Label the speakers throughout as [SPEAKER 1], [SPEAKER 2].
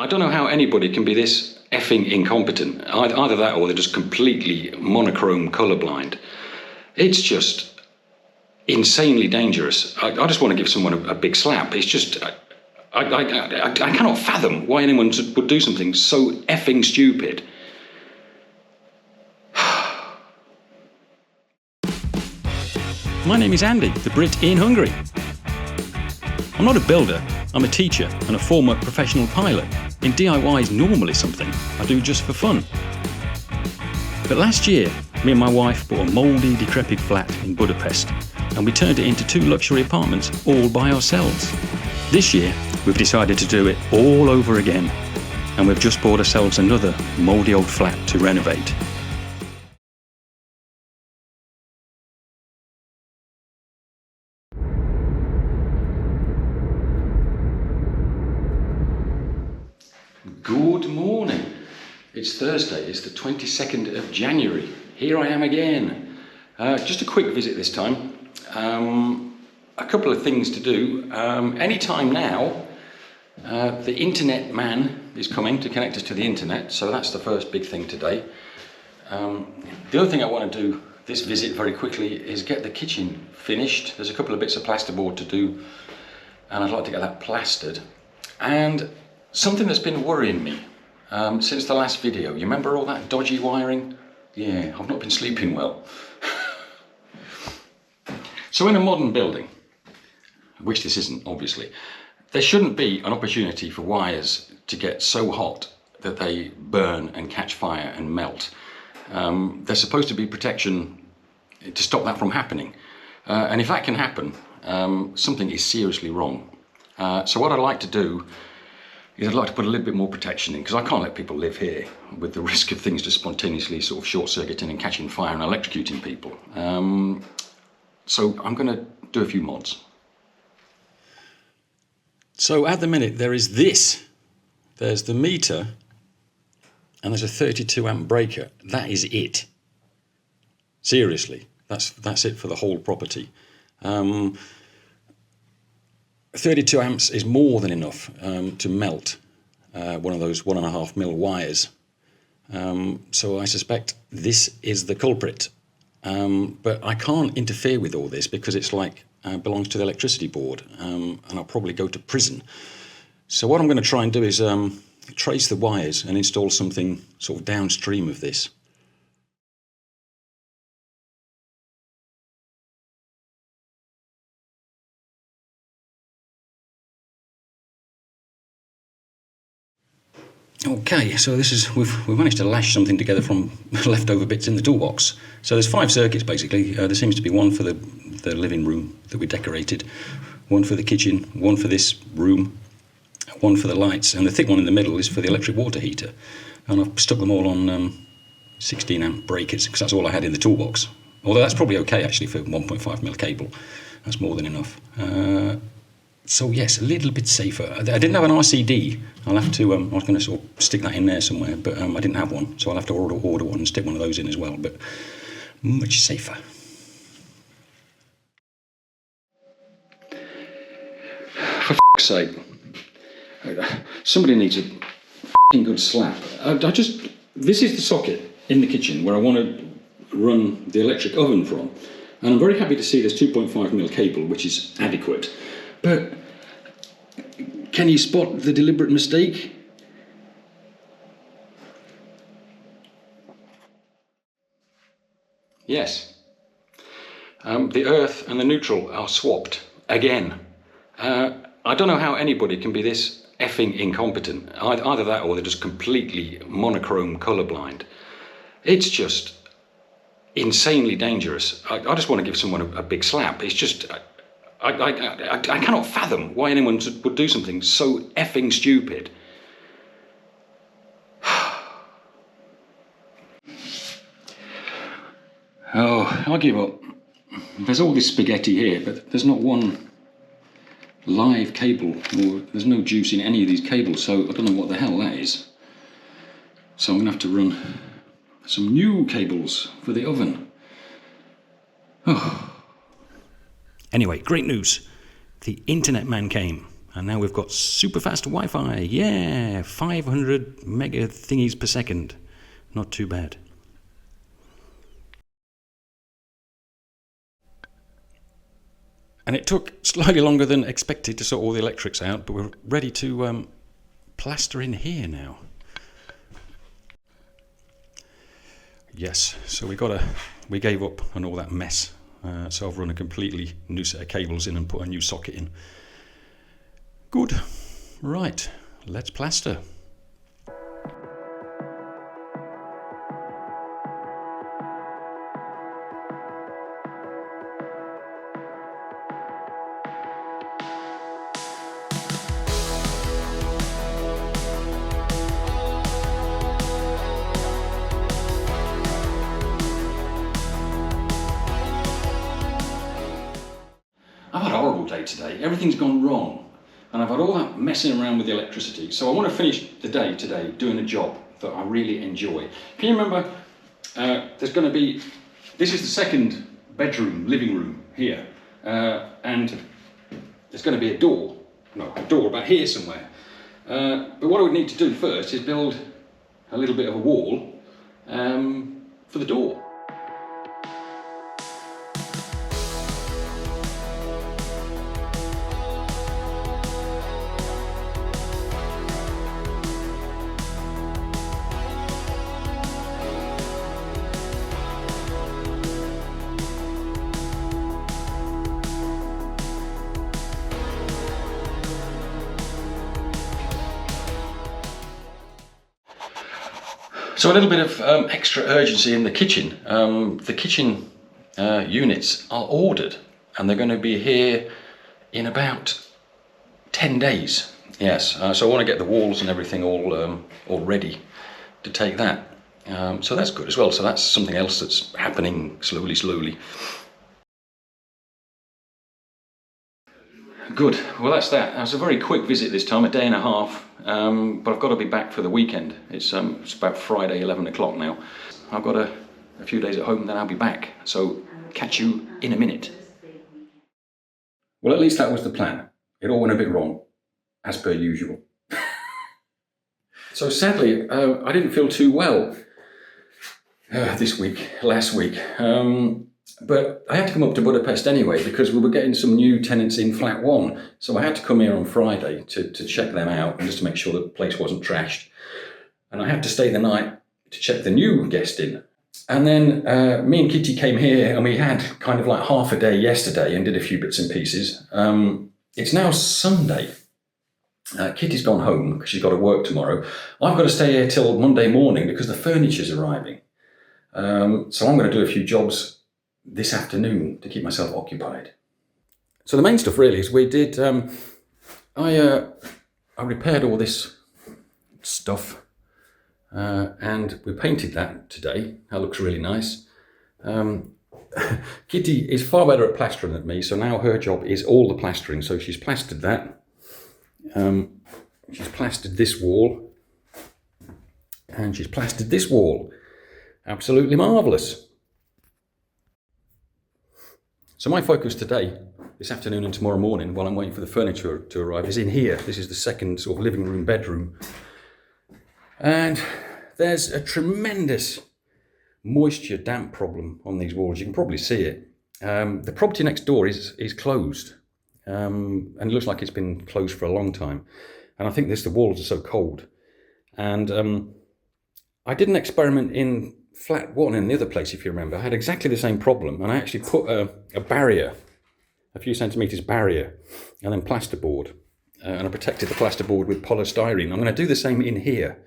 [SPEAKER 1] I don't know how anybody can be this effing incompetent. Either that or they're just completely monochrome colourblind. It's just insanely dangerous. I just want to give someone a big slap. It's just... I cannot fathom why anyone would do something so effing stupid.
[SPEAKER 2] My name is Andy, the Brit in Hungary. I'm not a builder, I'm a teacher and a former professional pilot, and DIY is normally something I do just for fun. But last year, me and my wife bought a mouldy, decrepit flat in Budapest, and we turned it into 2 luxury apartments all by ourselves. This year, we've decided to do it all over again, and we've just bought ourselves another mouldy old flat to renovate.
[SPEAKER 1] Good morning. It's Thursday, it's the 22nd of January. Here I am again. Just a quick visit this time. A couple of things to do. Any time now, the internet man is coming to connect us to the internet, so that's the first big thing today. The other thing I want to do this visit very quickly is get the kitchen finished. There's a couple of bits of plasterboard to do, and I'd like to get that plastered. And something that's been worrying me since the last video. You remember all that dodgy wiring? Yeah, I've not been sleeping well. So in a modern building, which this isn't obviously, there shouldn't be an opportunity for wires to get so hot that they burn and catch fire and melt. There's supposed to be protection to stop that from happening. And if that can happen, something is seriously wrong. So what I'd like to do is I'd like to put a little bit more protection in, because I can't let people live here with the risk of things just spontaneously sort of short-circuiting and catching fire and electrocuting people. So I'm going to do a few mods.
[SPEAKER 2] So at the minute there is this. There's the meter and there's a 32 amp breaker. That is it. Seriously, that's it for the whole property. 32 amps is more than enough to melt one of those 1.5 mil wires. So I suspect this is the culprit. But I can't interfere with all this because it's like belongs to the electricity board, and I'll probably go to prison. So what I'm going to try and do is trace the wires and install something sort of downstream of this. Okay, so this is we've managed to lash something together from leftover bits in the toolbox. So there's 5 circuits basically. There seems to be one for the living room that we decorated, one for the kitchen, one for this room, one for the lights, and the thick one in the middle is for the electric water heater. And I've stuck them all on 16 amp breakers because that's all I had in the toolbox. Although that's probably okay actually for 1.5 mil cable. That's more than enough. So yes, a little bit safer. I didn't have an RCD. I'll have to. I was going to sort of stick that in there somewhere, but I didn't have one, so I'll have to order one and stick one of those in as well. But much safer.
[SPEAKER 1] For f***'s sake, somebody needs a f***ing good slap. This is the socket in the kitchen where I want to run the electric oven from, and I'm very happy to see there's 2.5 mil cable, which is adequate. But can you spot the deliberate mistake? Yes. The earth and the neutral are swapped again. I don't know how anybody can be this effing incompetent. Either that or they're just completely monochrome colourblind. It's just insanely dangerous. I just want to give someone a big slap. It's just... I cannot fathom why anyone would do something so effing stupid. Oh, I'll give up. There's all this spaghetti here, but there's not one live cable, or there's no juice in any of these cables, so I don't know what the hell that is. So I'm going to have to run some new cables for the oven. Oh.
[SPEAKER 2] Anyway, great news. The internet man came And now we've got super fast Wi-Fi. Yeah, 500 mega thingies per second. Not too bad. And it took slightly longer than expected to sort all the electrics out, but we're ready to plaster in here now. Yes, so we gave up on all that mess. So I've run a completely new set of cables in and put a new socket in. Good. Right, let's plaster.
[SPEAKER 1] I've had a horrible day today. Everything's gone wrong. And I've had all that messing around with the electricity. So I want to finish the day today doing a job that I really enjoy. Can you remember, this is the second bedroom, living room here. And there's going to be a door about here somewhere. But what I would need to do first is build a little bit of a wall for the door. So a little bit of extra urgency in the kitchen. The kitchen units are ordered and they're going to be here in about 10 days. Yes, so I want to get the walls and everything all ready to take that. So that's good as well. So that's something else that's happening slowly. Good, well that's that. It was a very quick visit this time, a day and a half, but I've got to be back for the weekend. It's about Friday, 11 o'clock now. I've got a few days at home, then I'll be back. So catch you in a minute. Well, at least that was the plan. It all went a bit wrong, as per usual. So sadly, I didn't feel too well last week. But I had to come up to Budapest anyway because we were getting some new tenants in flat 1. So I had to come here on Friday to check them out and just to make sure the place wasn't trashed. And I had to stay the night to check the new guest in. And then me and Kitti came here and we had kind of like half a day yesterday and did a few bits and pieces. It's now Sunday. Kitty's gone home because she's got to work tomorrow. I've got to stay here till Monday morning because the furniture's arriving. So I'm going to do a few jobs this afternoon to keep myself occupied. So the main stuff really is we did, I repaired all this stuff and we painted that today. That looks really nice. Kitti is far better at plastering than me, so now her job is all the plastering. So she's plastered that. She's plastered this wall and she's plastered this wall. Absolutely marvellous. So my focus today, this afternoon and tomorrow morning, while I'm waiting for the furniture to arrive, is in here. This is the second sort of living room, bedroom. And there's a tremendous moisture damp problem on these walls. You can probably see it. The property next door is closed. And it looks like it's been closed for a long time. And I think the walls are so cold. And I did an experiment in flat 1 in the other place, if you remember. I had exactly the same problem, and I actually put a barrier, a few centimetres barrier, and then plasterboard. And I protected the plasterboard with polystyrene. I'm going to do the same in here,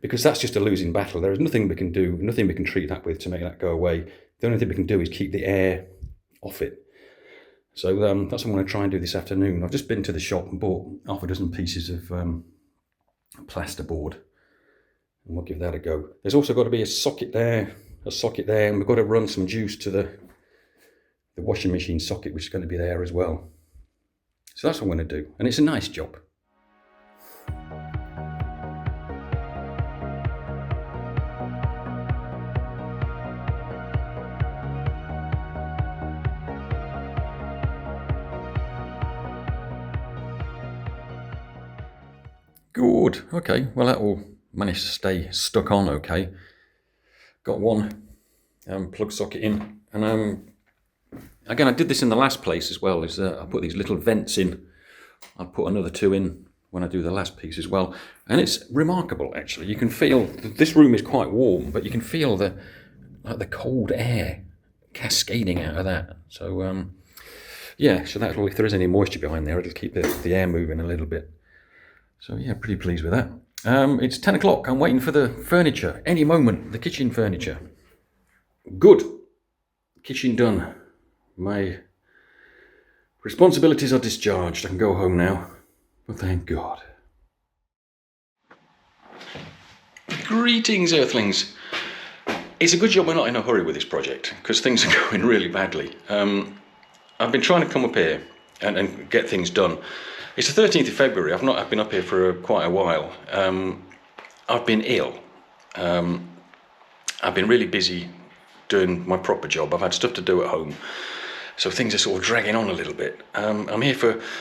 [SPEAKER 1] because that's just a losing battle. There is nothing we can do, nothing we can treat that with to make that go away. The only thing we can do is keep the air off it. So that's what I'm going to try and do this afternoon. I've just been to the shop and bought half a dozen pieces of plasterboard. And we'll give that a go. There's also got to be a socket there, and we've got to run some juice to the washing machine socket, which is going to be there as well. So that's what I'm going to do, and it's a nice job. Good. Okay. Well, that all managed to stay stuck on okay. Got one plug socket in, and again, I did this in the last place as well. I put these little vents in. I'll put another 2 in when I do the last piece as well. And it's remarkable, actually. You can feel, this room is quite warm, but you can feel the cold air cascading out of that. So, yeah, so that'll, if there is any moisture behind there, it'll keep the air moving a little bit. So, yeah, pretty pleased with that. It's 10 o'clock. I'm waiting for the furniture. Any moment, the kitchen furniture. Good. Kitchen done. My responsibilities are discharged. I can go home now. Well, thank God. Greetings, Earthlings. It's a good job we're not in a hurry with this project, because things are going really badly. I've been trying to come up here and get things done. It's the 13th of February. I've been up here for quite a while. I've been ill. I've been really busy doing my proper job. I've had stuff to do at home. So things are sort of dragging on a little bit. I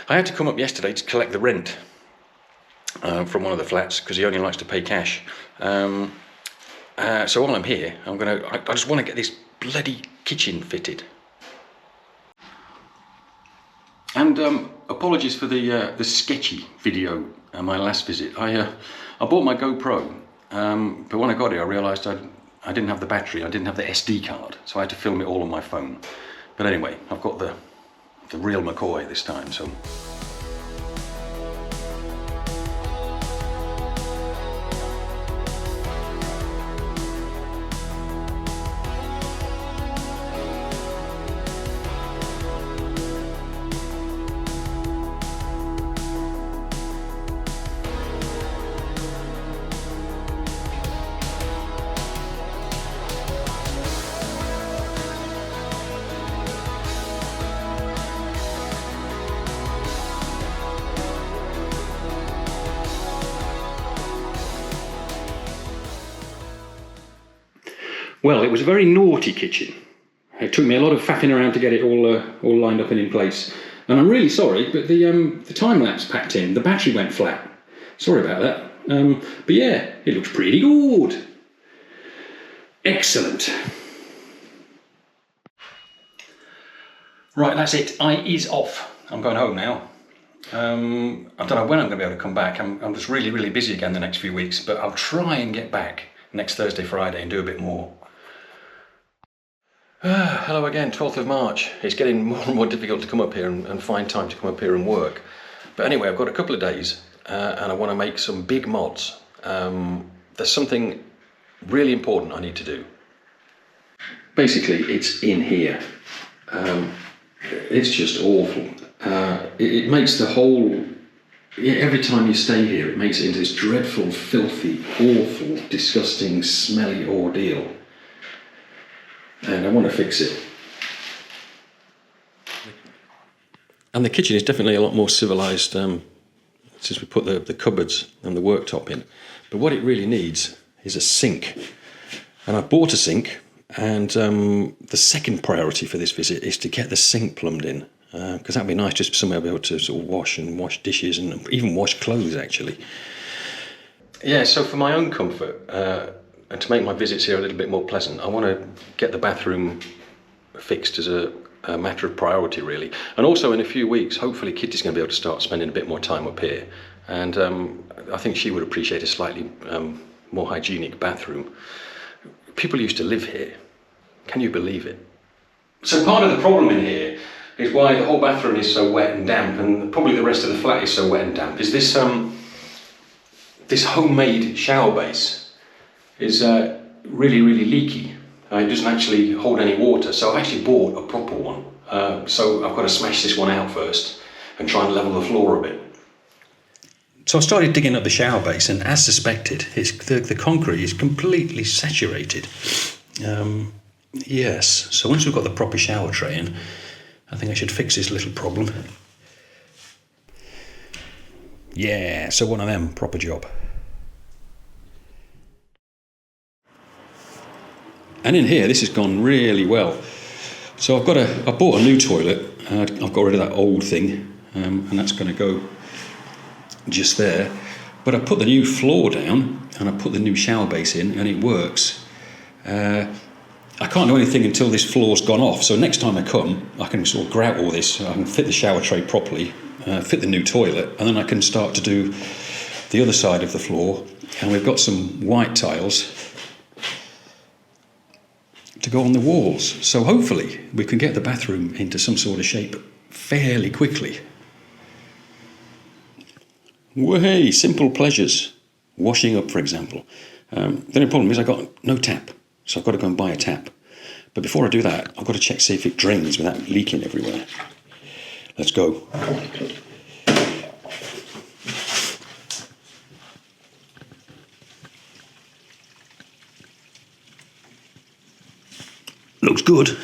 [SPEAKER 1] had to come up yesterday to collect the rent from one of the flats, because he only likes to pay cash. So while I'm here, I just want to get this bloody kitchen fitted. And apologies for the sketchy video my last visit. I bought my GoPro, but when I got it, I realised I didn't have the battery. I didn't have the SD card, so I had to film it all on my phone. But anyway, I've got the real McCoy this time, so. Well, it was a very naughty kitchen. It took me a lot of faffing around to get it all lined up and in place. And I'm really sorry, but the Timelapse packed in. The battery went flat. Sorry about that. But yeah, it looks pretty good. Excellent. Right, that's it. I is off. I'm going home now. I don't know when I'm going to be able to come back. I'm just really, really busy again the next few weeks, but I'll try and get back next Thursday, Friday and do a bit more. Hello again, 12th of March. It's getting more and more difficult to come up here and find time to come up here and work. But anyway, I've got a couple of days and I want to make some big mods. There's something really important I need to do. Basically, it's in here. It's just awful. It makes the whole... Every time you stay here, it makes it into this dreadful, filthy, awful, disgusting, smelly ordeal. And I want to fix it. And the kitchen is definitely a lot more civilised since we put the cupboards and the worktop in. But what it really needs is a sink. And I bought a sink, and the second priority for this visit is to get the sink plumbed in. Because that'd be nice, just somewhere to be able to sort of wash dishes and even wash clothes, actually. Yeah, so for my own comfort, and to make my visits here a little bit more pleasant, I want to get the bathroom fixed as a matter of priority, really. And also in a few weeks, hopefully Kitty's going to be able to start spending a bit more time up here. And I think she would appreciate a slightly more hygienic bathroom. People used to live here. Can you believe it? So part of the problem in here is why the whole bathroom is so wet and damp, and probably the rest of the flat is so wet and damp, is this this homemade shower base is really, really leaky. It doesn't actually hold any water, so I've actually bought a proper one. So I've got to smash this one out first and try and level the floor a bit. So I started digging up the shower base, and as suspected, the concrete is completely saturated. Yes, so once we've got the proper shower tray in, I think I should fix this little problem. Yeah, so one of them, proper job. And in here, this has gone really well. So I bought a new toilet. I've got rid of that old thing, and that's going to go just there.
[SPEAKER 2] But I put the new floor down and I put the new shower base in, and it works. I can't do anything until this floor's gone off, so next time I come, I can sort of grout all this, I can fit the shower tray properly, fit the new toilet, and then I can start to do the other side of the floor. And we've got some white tiles to go on the walls, so hopefully we can get the bathroom into some sort of shape fairly quickly. Way, simple pleasures. Washing up, for example. The only problem is I got no tap. So I've got to go and buy a tap. But before I do that, I've got to check, see if it drains without leaking everywhere. Let's go. Looks good.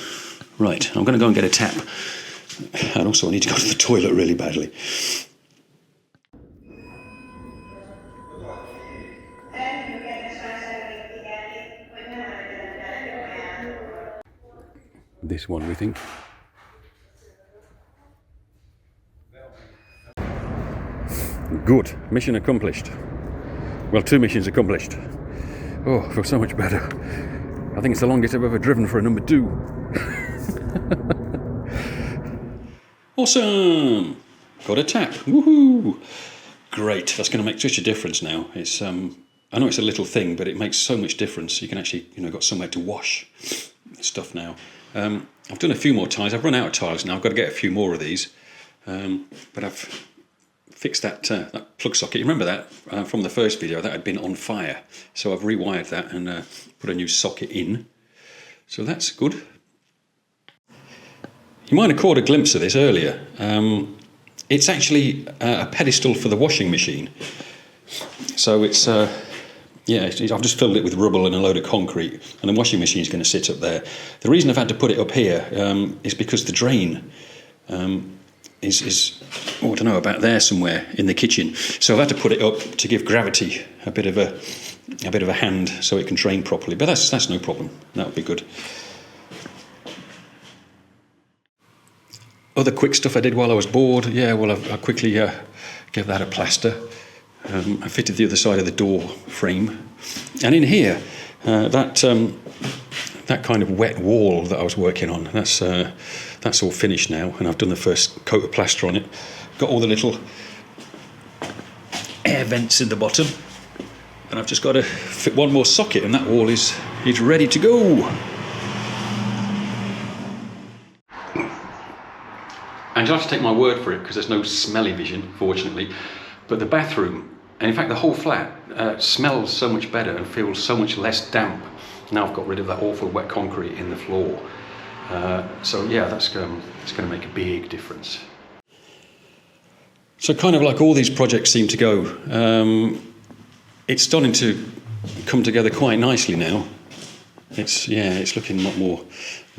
[SPEAKER 2] Right, I'm going to go and get a tap. And also I need to go to the toilet really badly. This one, we think. Good. Mission accomplished. Well, 2 missions accomplished. Oh, I feel so much better. I think it's the longest I've ever driven for a number 2. Awesome! Got a tap. Woohoo! Great. That's going to make such a difference now. It's I know it's a little thing, but it makes so much difference. You can actually, got somewhere to wash stuff now. I've done a few more tiles. I've run out of tiles now. I've got to get a few more of these. But I've fixed that plug socket. You remember that from the first video? That had been on fire. So I've rewired that and put a new socket in. So that's good. You might have caught a glimpse of this earlier. It's actually a pedestal for the washing machine. So it's... I've just filled it with rubble and a load of concrete, and the washing machine is going to sit up there. The reason I've had to put it up here is because the drain is I don't know, about there somewhere in the kitchen. So I've had to put it up to give gravity a bit of a hand, so it can drain properly. But that's no problem. That'll be good. Other quick stuff I did while I was bored. I quickly gave that a plaster. I fitted the other side of the door frame, and in here, that kind of wet wall that I was working on, that's all finished now, and I've done the first coat of plaster on it. Got all the little air vents in the bottom, and I've just got to fit one more socket, and that wall is ready to go. And you'll have to take my word for it, because there's no smelly vision, fortunately. But the bathroom, and in fact the whole flat, smells so much better and feels so much less damp. Now I've got rid of that awful wet concrete in the floor. That's going to make a big difference. So kind of like all these projects seem to go, it's starting to come together quite nicely now. It's looking a lot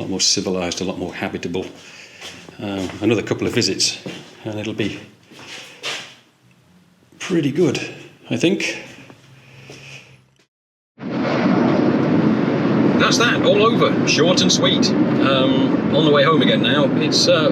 [SPEAKER 2] more civilised, a lot more habitable. Another couple of visits, and it'll be pretty good, I think. That's that, all over, short and sweet. On the way home again now. It's a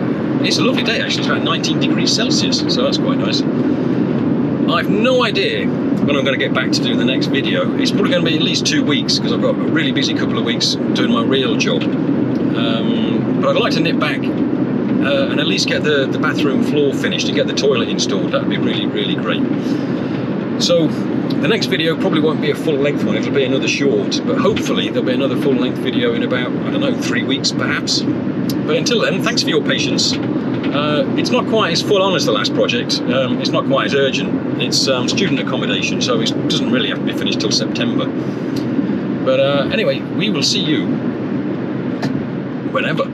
[SPEAKER 2] lovely day actually, it's about 19 degrees Celsius, so that's quite nice. I've no idea when I'm going to get back to do the next video. It's probably going to be at least 2 weeks, because I've got a really busy couple of weeks doing my real job. But I'd like to nip back and at least get the bathroom floor finished and get the toilet installed. That would be really, really great. So the next video probably won't be a full-length one, it'll be another short, but hopefully there'll be another full-length video in about, 3 weeks perhaps. But until then, thanks for your patience. It's not quite as full-on as the last project, it's not quite as urgent. It's student accommodation, so it doesn't really have to be finished till September. But anyway, we will see you whenever.